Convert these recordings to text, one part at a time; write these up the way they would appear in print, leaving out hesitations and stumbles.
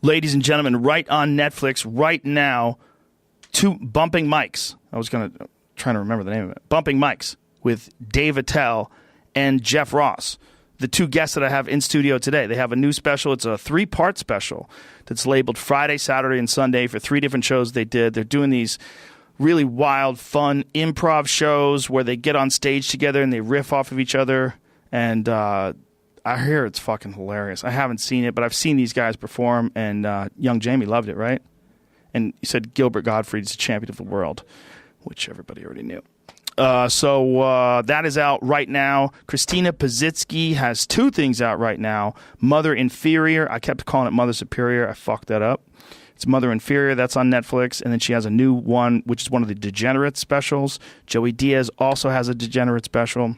ladies and gentlemen, right on Netflix right now, two Bumping Mics. I was trying to remember the name of it. Bumping Mics with Dave Attell and Jeff Ross, the two guests that I have in studio today. They have a new special. It's a 3-part special that's labeled Friday, Saturday, and Sunday for 3 different shows they did. They're doing these really wild, fun improv shows where they get on stage together and they riff off of each other. And I hear it's fucking hilarious. I haven't seen it, but I've seen these guys perform, and young Jamie loved it, right? And he said Gilbert Gottfried's the champion of the world, which everybody already knew. So that is out right now. Christina Pazitsky has 2 things out right now. Mother Inferior. I kept calling it Mother Superior. I fucked that up. It's Mother Inferior. That's on Netflix. And then she has a new one, which is one of the Degenerate specials. Joey Diaz also has a Degenerate special.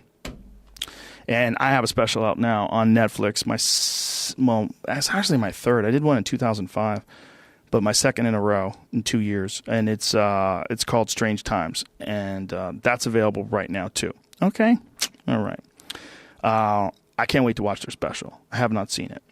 And I have a special out now on Netflix. It's actually my 3rd. I did one in 2005. But my 2nd in a row in 2 years, and it's called Strange Times, and that's available right now too. Okay, all right. I can't wait to watch their special. I have not seen it,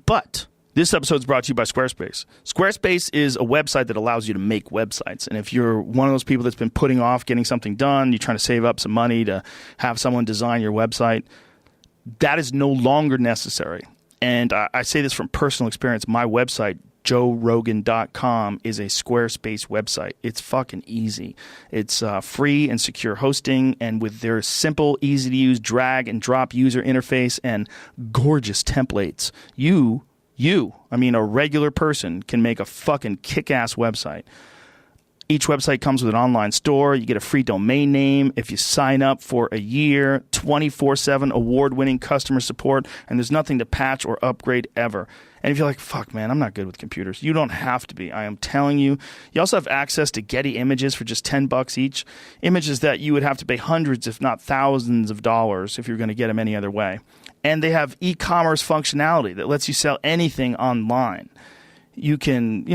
but this episode is brought to you by Squarespace. Squarespace is a website that allows you to make websites, and if you're one of those people that's been putting off getting something done, you're trying to save up some money to have someone design your website, that is no longer necessary. And I say this from personal experience. My website, joerogan.com, is a Squarespace website. It's fucking easy. It's free and secure hosting, and with their simple, easy-to-use drag and drop user interface and gorgeous templates, a regular person can make a fucking kick-ass website. Each website comes with an online store. You get a free domain name if you sign up for a year, 24/7 award-winning customer support, and there's nothing to patch or upgrade ever. And if you're like, fuck, man, I'm not good with computers, you don't have to be. I am telling you. You also have access to Getty images for just $10 each, images that you would have to pay hundreds, if not thousands of dollars if you're going to get them any other way. And they have e-commerce functionality that lets you sell anything online. You can,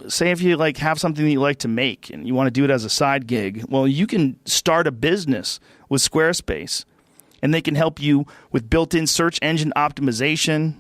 say if you have something that you like to make and you want to do it as a side gig, well, you can start a business with Squarespace, and they can help you with built-in search engine optimization,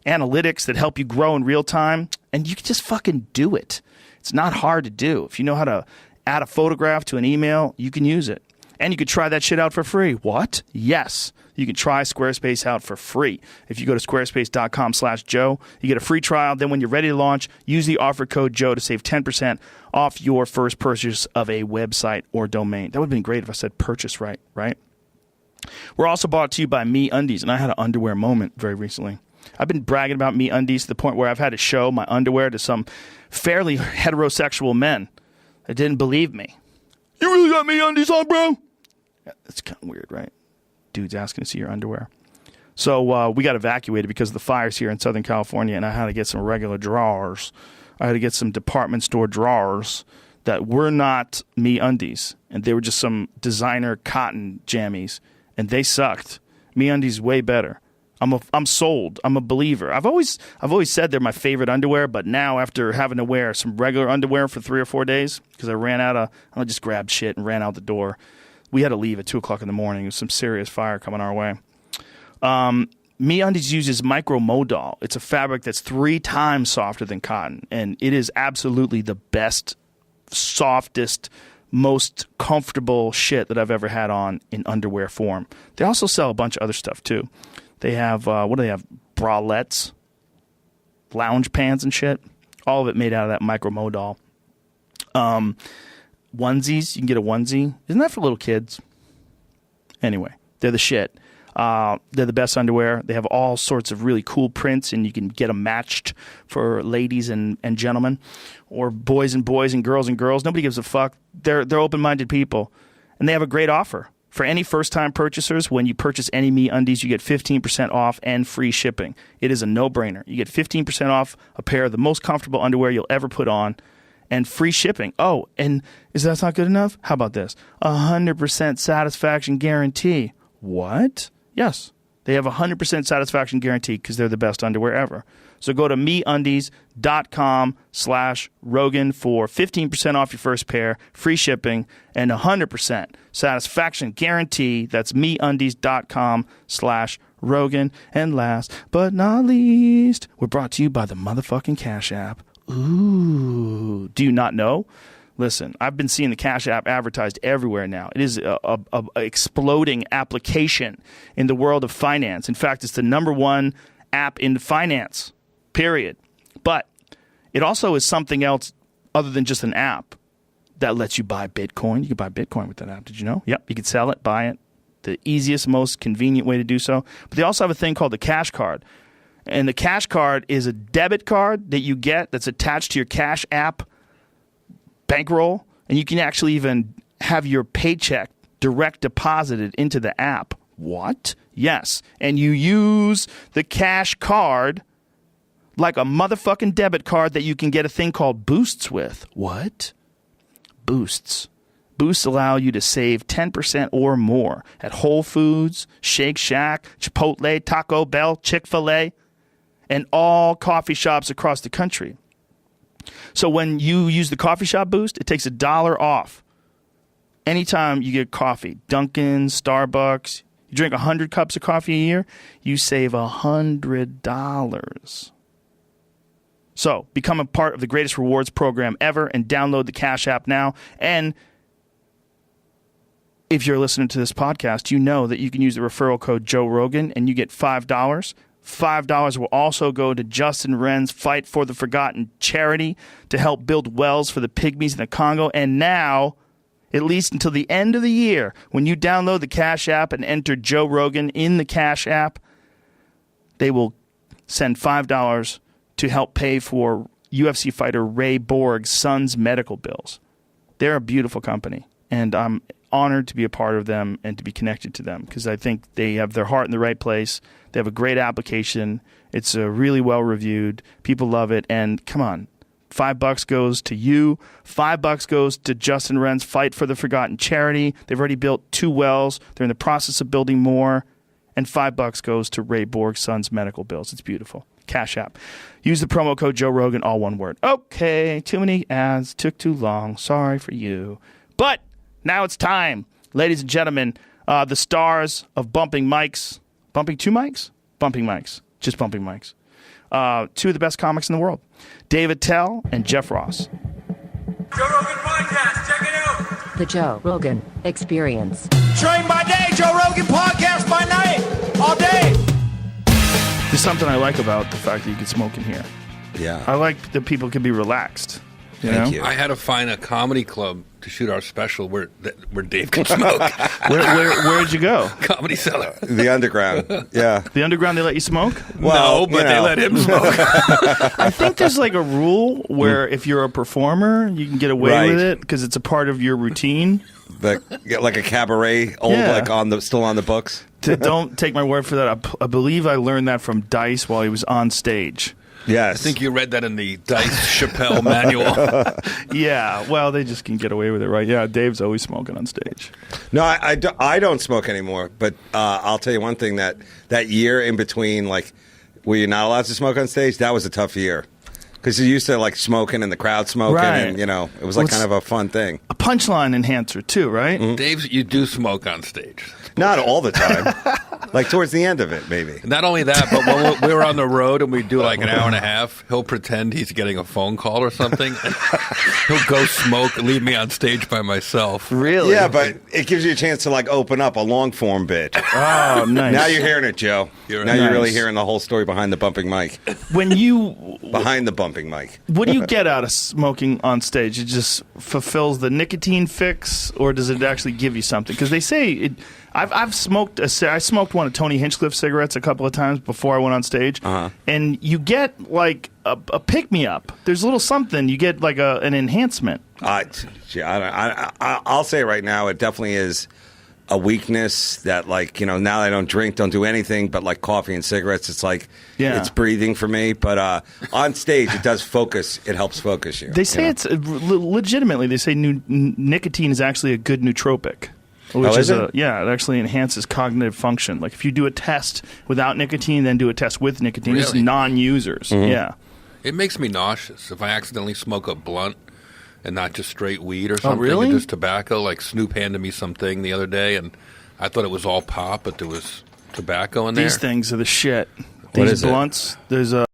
analytics that help you grow in real time, and you can just fucking do it. It's not hard to do. If you know how to add a photograph to an email, you can use it. And you could try that shit out for free. What? Yes. You can try Squarespace out for free. If you go to squarespace.com/Joe, you get a free trial. Then when you're ready to launch, use the offer code Joe to save 10% off your first purchase of a website or domain. That would have been great if I said purchase right? We're also brought to you by MeUndies, and I had an underwear moment very recently. I've been bragging about MeUndies to the point where I've had to show my underwear to some fairly heterosexual men that didn't believe me. You really got MeUndies on, bro? Yeah, that's kind of weird, right? Dude's asking to see your underwear. So we got evacuated because of the fires here in Southern California, and I had to get some regular drawers. I had to get some department store drawers that were not MeUndies, and they were just some designer cotton jammies, and they sucked. MeUndies way better. I'm sold. I'm a believer. I've always said they're my favorite underwear, but now after having to wear some regular underwear for 3 or 4 days because I just grabbed shit and ran out the door. We had to leave at 2 o'clock in the morning. There was some serious fire coming our way. MeUndies uses micromodal. It's a fabric that's 3 times softer than cotton, and it is absolutely the best, softest, most comfortable shit that I've ever had on in underwear form. They also sell a bunch of other stuff too. They have, what do they have? Bralettes, lounge pants and shit. All of it made out of that micromodal. Onesies, you can get a onesie. Isn't that for little kids? Anyway, they're the shit. They're the best underwear. They have all sorts of really cool prints, and you can get them matched for ladies and gentlemen, or boys and girls and girls. Nobody gives a fuck. They're open-minded people, and they have a great offer. For any first-time purchasers, when you purchase any MeUndies, you get 15% off and free shipping. It is a no-brainer. You get 15% off a pair of the most comfortable underwear you'll ever put on, and free shipping. Oh, and is that not good enough? How about this? 100% satisfaction guarantee. What? Yes. They have a 100% satisfaction guarantee because they're the best underwear ever. So go to MeUndies.com/Rogan for 15% off your first pair, free shipping, and 100% satisfaction guarantee. That's MeUndies.com/Rogan. Rogan. And last but not least, we're brought to you by the motherfucking Cash App. Ooh. Do you not know? Listen, I've been seeing the Cash App advertised everywhere now. It is a exploding application in the world of finance. In fact, it's the #1 app in finance, period. But it also is something else other than just an app that lets you buy Bitcoin. You can buy Bitcoin with that app. Did you know? Yep. You can sell it, buy it. The easiest, most convenient way to do so. But they also have a thing called the Cash Card. And the Cash Card is a debit card that you get that's attached to your Cash App bankroll, and you can actually even have your paycheck direct deposited into the app. What? Yes. And you use the Cash Card like a motherfucking debit card that you can get a thing called Boosts with. What? Boosts. Boosts allow you to save 10% or more at Whole Foods, Shake Shack, Chipotle, Taco Bell, Chick-fil-A, and all coffee shops across the country. So when you use the coffee shop boost, it takes $1 off. Anytime you get coffee, Dunkin', Starbucks, you drink 100 cups of coffee a year, you save $100. So become a part of the greatest rewards program ever and download the Cash App now. And if you're listening to this podcast, you know that you can use the referral code Joe Rogan and you get $5. $5 will also go to Justin Wren's Fight for the Forgotten charity to help build wells for the pygmies in the Congo. And now, at least until the end of the year, when you download the Cash App and enter Joe Rogan in the Cash App, they will send $5 to help pay for UFC fighter Ray Borg's son's medical bills. They're a beautiful company, and I'm honored to be a part of them and to be connected to them because I think they have their heart in the right place. They have a great application. It's really well reviewed. People love it. And come on, $5 goes to you. $5 goes to Justin Wren's Fight for the Forgotten charity. They've already built 2 wells. They're in the process of building more. And $5 goes to Ray Borg's son's medical bills. It's beautiful. Cash App. Use the promo code Joe Rogan, all one word. Okay, too many ads. Took too long. Sorry for you. But now it's time, ladies and gentlemen, the stars of Bumping Mics. Bumping 2 mics? Bumping Mics. Just Bumping Mics. 2 of the best comics in the world. David Tell and Jeff Ross. Joe Rogan Podcast. Check it out. The Joe Rogan Experience. Train by day, Joe Rogan Podcast by night. All day. There's something I like about the fact that you can smoke in here. Yeah. I like that people can be relaxed. Thank you. I had to find a comedy club to shoot our special where Dave can smoke. Where'd you go? Comedy Cellar. The Underground. Yeah. The Underground, they let you smoke? Well, no, but they let him smoke. I think there's like a rule where if you're a performer, you can get away with it because it's a part of your routine. Like a cabaret, still on the books. Don't take my word for that. I believe I learned that from Dice while he was on stage. Yes. I think you read that in the Dice Chappelle manual. Yeah, well, they just can get away with it, right? Yeah, Dave's always smoking on stage. No, I don't smoke anymore. But I'll tell you one thing, that year in between, like, where you're not allowed to smoke on stage, that was a tough year. Because you used to, like, smoking and the crowd smoking, right. And, it was like kind of a fun thing. A punchline enhancer, too, right? Mm-hmm. Dave, you do smoke on stage. Not all the time. Like, towards the end of it, maybe. Not only that, but when we were on the road and we do like an hour and a half, he'll pretend he's getting a phone call or something. And he'll go smoke and leave me on stage by myself. Really? Yeah, but it gives you a chance to, like, open up a long-form bit. Oh, nice. Now you're hearing it, Joe. You're really hearing the whole story behind the bumping mic. Behind the bumping mic. What do you get out of smoking on stage? It just fulfills the nicotine fix, or does it actually give you something? Because they say it. I've smoked. I smoked one of Tony Hinchcliffe's cigarettes a couple of times before I went on stage, and you get like a pick me up. There's a little something. You get like an enhancement. I'll say it right now. It definitely is a weakness that, like, now I don't drink, don't do anything but like coffee and cigarettes. It's like it's breathing for me. But on stage, it does focus. It helps focus you. They say it's legitimately. They say nicotine is actually a good nootropic. Which is it actually enhances cognitive function. Like if you do a test without nicotine, then do a test with nicotine. Really? It's non-users. Mm-hmm. Yeah. It makes me nauseous if I accidentally smoke a blunt and not just straight weed or something. Oh, really? Or just tobacco. Like Snoop handed me something the other day, and I thought it was all pop, but there was tobacco in there? These things are the shit. What These is it? blunts. There's a